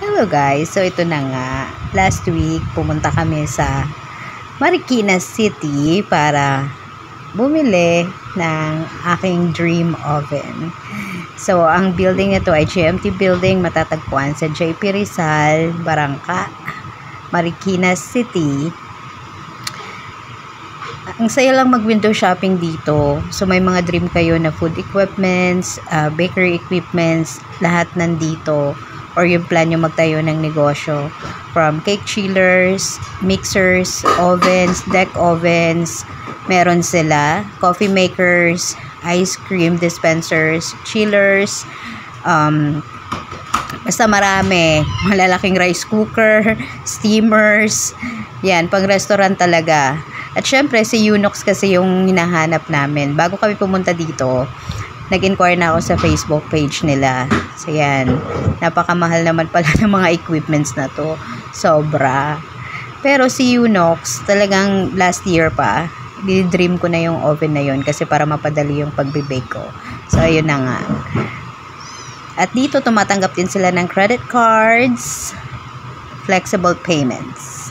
Hello guys, so ito na nga, last week pumunta kami sa Marikina City para bumili ng aking dream oven. So ang building nito ay GMT building, matatagpuan sa JP Rizal, Barangka, Marikina City. Ang saya lang mag window shopping dito. So may mga dream kayo na food equipments, bakery equipments, lahat nandito. Or yung plan nyo magtayo ng negosyo. From cake chillers, mixers, ovens, deck ovens, meron sila. Coffee makers, ice cream dispensers, chillers, basta marami. Malalaking rice cooker, steamers, yan, pang restaurant talaga. At syempre, si Unox kasi yung hinahanap namin. Bago kami pumunta dito, nag-inquire na ako sa Facebook page nila. So, yan. Napakamahal naman pala ng mga equipments na to. Sobra. Pero si Unox, talagang last year pa, di-dream ko na yung oven na yun kasi para mapadali yung pagbe-bake ko. So, ayun na nga. At dito, tumatanggap din sila ng credit cards, flexible payments.